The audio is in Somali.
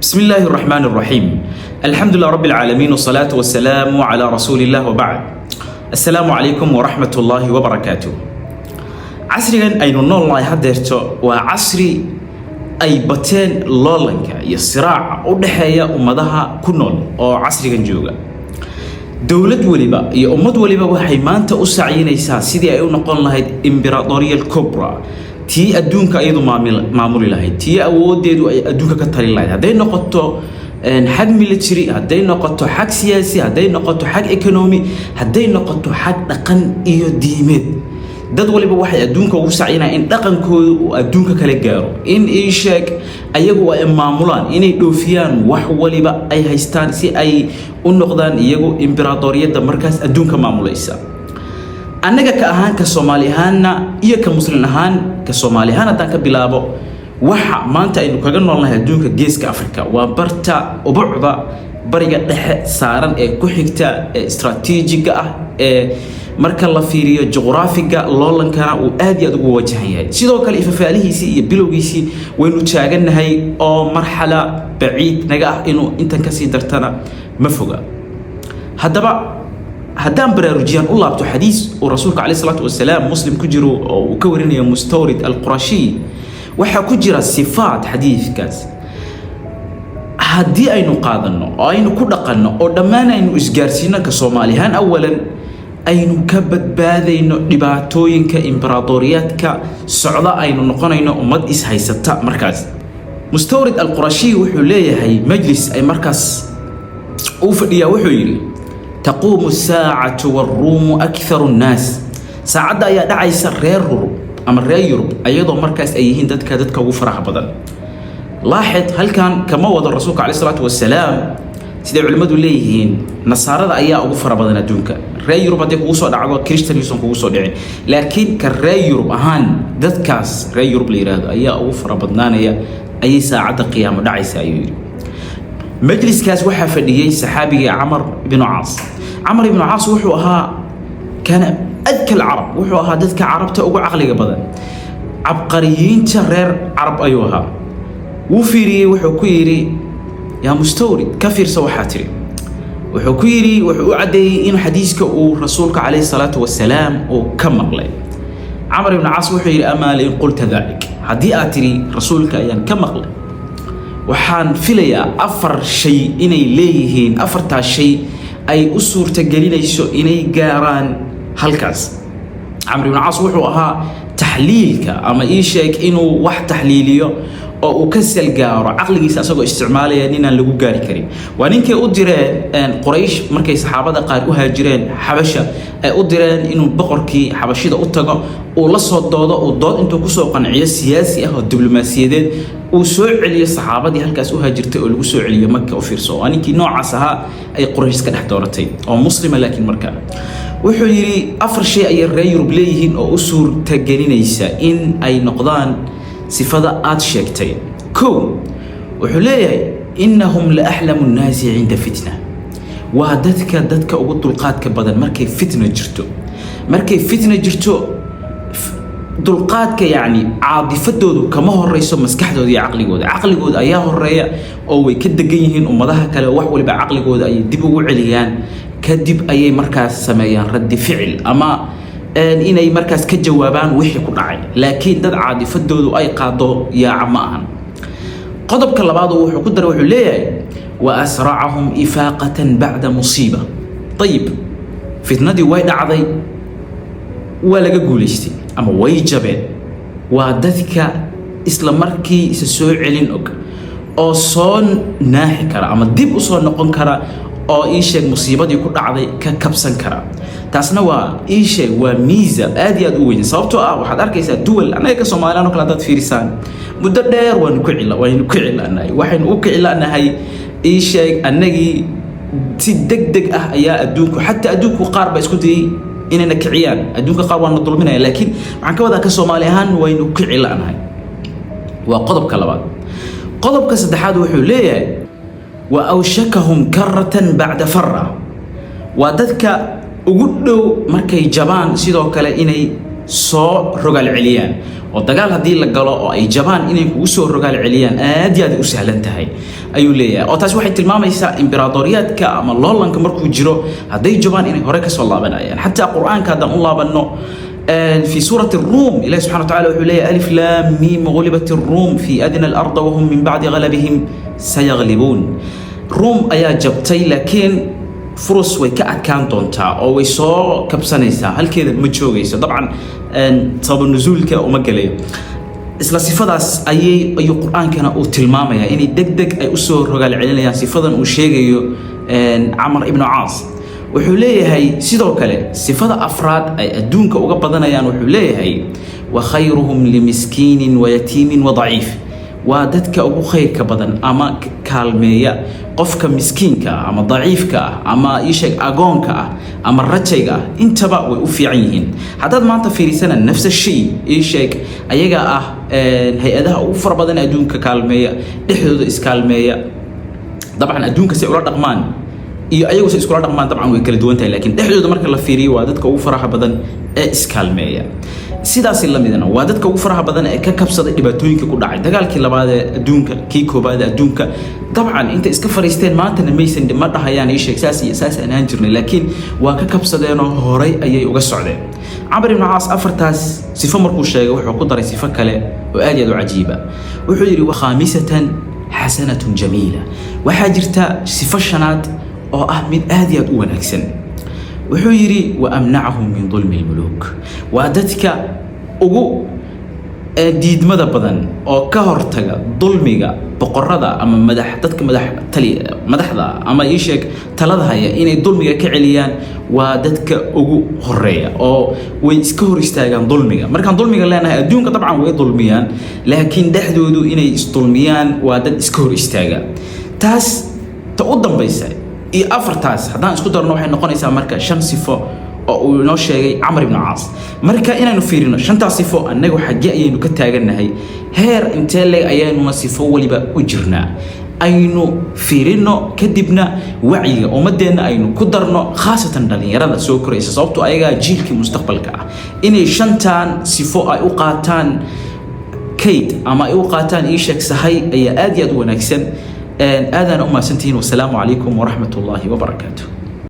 بسم الله الرحمن الرحيم. الحمد لله رب العالمين والصلاة والسلام على رسول الله وبعد. السلام عليكم ورحمة الله وبركاته. عصريا أي نول الله هدرتو وعصري أي بتين لولنكا يصراع ودحيا أمضها كنول أو عصريا جوجا. دولة وليبا يا أمد وليبا وحي ما أنت أسعين إيسا سيدي أيو نقول لها الإمبراطورية الكبرى تي أدونك أيضا معمول لها تي أود يدو أدونك كتري لها هذين نقطة حق ميليتري هذين نقطة حق سياسي هذين نقطة حق إيكونومي هذين نقطة حق دقن إيو ديمد dad waliba waxay adduunka ugu sacinayaan in dhaqankooda uu adduunka kala gaaro in ay sheeg ayagu ay maamulaan inay dhoofiyaan wax waliba ay haystaan si ay u noqdaan iyagu imbraadoriyada markaas adduunka maamulaysa annaga ka ahaan ka Soomaali ahaanna iyo ka Muslim ahaan ka Soomaali ahaan hadan ka bilaabo waxa maanta aynu kaga noolnahay adduunka geeska Afrika waa barta ubuucda bariga dhexe saaran ee ku xigta istaraatiijiga ah ee marka la fiiriyo juqraafiga loolankana uu aad iyo aad ugu wajahan yahay sidoo kale ifafaalihiisi iyo bilowgiisi waynu taaganahay oo marxala baciid naga ah inuu intan ka sii dartana ma foga hadaba haddaan baraarujiyan u laabto xadiis oo rasuulka kaleey salaatu wasalaam muslim ku jiro oo uu ka warinayo mustawrid al-qurashi waxa ku jira sifaat xadiiskaas haddii aynu qaadano oo aynu ku dhaqanno oo dhammaan aynu isgaarsiino ka Soomaalihan awalan aynu ka badbaadayno dhibaatooyinka imbraadoriyadka socda aynu noqonayno ummad is haysata markaas mustawrid al-qurashi wuxuu leeyahay majlis ay markaas uu fadhiyaa wuxuu yiri taqumu as-saa'atu war-ruum aktharu an-nas saacada ayaa dhacaysa reer Yurub ayadoo markaas ay yihiin dadka ugu faraha badan لاحظ هل كان كما وضع الرسول عليه الصلاة والسلام سيدي علماء ليهين نصارى أيا أبو فربضنا دونك رأي يوروب هذيك وصل دعوة كريستيان يسون وصل دعين لكن كرأي يوروب أهان ذات كاس رأي يوروب ليراد أيا أبو فربضنا أي ساعة قيام داعي ساير مجلس كاس وحى فديي سحابي عمر بن عاص وحوها كان أذكى العرب وحوها ذاتك عربته أبو عقلي بدن عبقريين ترير عرب أيوها وفيري وحكيري يا مستورد كفير سوحاتري وحكيري وعدي إن حديثك ورسولك عليه الصلاة والسلام وكمل لي عمر بن عاص وحيري أمال إن قلت ذلك هدي آتري رسولك أيان كمل لي وحان فيليا أفر شيء إني ليهين أفرتا شيء أي أسور تقليل يسو إني قاران هالكاس عمر بن عاص وحوها تحليلك أما إيشيك إنو واحد تحليليو oo uu ka salgaaro aqligiisa asagoo isticmaalaya inaan lagu gaari karin waa ninkii u direen Quraysh markay saxaabada qaar u haajireen Xabasha ay u direen inuu boqorkii Xabashida u tago oo la soo doodo oo dood intuu ku soo qanciyo siyaasi ah oo diblomaasiyadeed uu soo celiyo saxaabadii halkaas u haajirtay oo lagu soo celiyo Makka oo fiirso waa ninkii noocaas ahaa ay Quraysh ka dhex dooratay oo muslima laakiin markaa wuxuu yiri afar shay ay reer Yurub leeyihiin oo u suurta gelinaysa in ay noqdaan صفة آت شيكتين كو وحليه إنهم لأحلم الناس عند فتنة وهدتك أقول طلقات كبدن مركي فتنة جرتو طلقات يعني عاطفته كما هو الرئيس مسكحته دي عقلي جود أياه الرئي أو يكد جيهن ومضاها كلا وحول بعقلي جود أي دبوا عليان كدب أي مركز سمايان رد فعل أما إنay markaas ka jawaabaan wixii ku dhacay laakiin dad caadifadoodu ay qaado yaa maahan qodobka labaad wuxuu ku daray wuxuu leeyahay wa asra'ahum ifaqatan ba'da musiba طيب fitnadii way dhacday waa laga guuleystay ama way jabeen waa dadka isla markii isa soo celin oo soo naaxi kara ama dib u soo noqon kara oo ii sheeg musiibadii ku dhacday ka kabsan kara taasna waa ii sheeg waa miisa aad iyo aad u weyn sababtoo ah waxaad arkaysaa duwal anaga ka Soomaaliland kala dad fiirisaan muddo dheer waan ku cilaanahay waxaynu u cilaanahay ii sheeg anagii si degdeg ah ayaa adduunku qaar ba isku dayay inayna kiciyaan adduunka qaar waan dulminaya laakiin waxaan ka wadaa ka Soomaali ahaan waynu ku cilaanahay waa qodobka labaad qodobka saddexaad wuxuu leeyahay وأوشكهم كرة بعد فرة ودتك ugu dhow markay jabaan sidoo kale inay soo rogal celiyaan dagaal haddii la galo oo ay jabaan inay kugu soo rogaal celiyaan aad iyo aad u sahlan tahay ayuu leeyahay oo taas waxay tilmaamaysaa imbiraadoriyadka ama loolanka markuu jiro hadday jabaan inay hore ka soo laabanayaan xataa quraanka haddaan u laabanno في سورة الروم إلهي سبحانه وتعالى وحول ألف لام ميم غلبت الروم في أدنى الأرض وهم من بعد غلبهم سيغلبون روم أيا جبتي لكن فرص ويكأت كان دونتا أو ويصو كبسانيسا هل كذا مجوغيسا طبعا صاب النزول كأمقلي isla sifadaas ayuu quraanka uu tilmaamaya in degdeg ay u soo rogal celinayaan sifadan uu sheegayo Amr ibn Aas wuxuu leeyahay sidoo kale sifada afraad ay adduunka uga badanayaan wuxuu leeyahay wa khayruhum limiskiin wa yatiim wa dhaif waa dadka ugu khayrka badan ama kaalmeeya qofka miskiinka ama dhaifka ama isheeg agoonka ama rajayga intaba way u fiican yihiin haddaad maanta fiirisana nafsa shay isheeg ayaga hay-adaha ugu fara badan adduunka kaalmeeya dhexdooda iskaalmeeya dabcan adduunka si ula dhaqmaan iyo ayagu si iskula dhaqmaan dabcan way kala duwan tahay laakiin dhexdooda marka la fiiriyo waa dadka ugu faraha badan ee iskaalmeeya sidaas la midna waa dadka ugu faraha badan ee ka kabsaday dhibaatooyinka ku dhacay dagaalkii labaad ee adduunka kii koobaad ee adduunka dabcan inta iska fariisteen maanta maysan ma dhahayaan ay sheegsaas iyo saas aan jirnay laakiin waa ka kabsadeen oo horay ayay uga socdeen Amr ibn Aas afartaas sifo markuu sheegay wuxuu ku daray sifo kale oo aad iyo aad u cajiiba wuxuu yiri wa khamisatan hasanatun jamila waxa jirta sifo shanaad oo mid aad iyo aad u wanaagsan wuxuu yiri wa amna'ahum min dhulmi al-muluk wa dadka ugu diidmada badan oo ka hortaga dulmiga boqorada ama dadka madaxda ama isheeg talada haya inay dulmiga ka celiyaan waa dadka ugu horeeya oo way iska hor istaagaan dulmiga markaan dulmiga leenahay adduunka dabcan way dulmiyaan laakiin dhaxdoodu inay isdulmiyaan waa dad iska hor istaaga taas ta u dambaysa iyo afartaas haddaan isku darno waxay noqonaysaa marka shan sifo oo uu noo sheegay Amr ibn Aas marka inaanu fiirino shantaas sifo annagu xagee ayaynu ka taaganahay heer intee leeg ayaynu sifo waliba u jirnaa aynu fiirino kadibna wacyiga ummadeena aynu ku darno khaasatan dhalinyarada soo koraysa sababtoo ayaga jiilkii mustaqbalka inay shantaan sifo ay u qaataan kayd ama ay u qaataan isheeg sahay ayaa aad iyo aad u wanaagsan آذان أمة سنتين والسلام عليكم ورحمة الله وبركاته.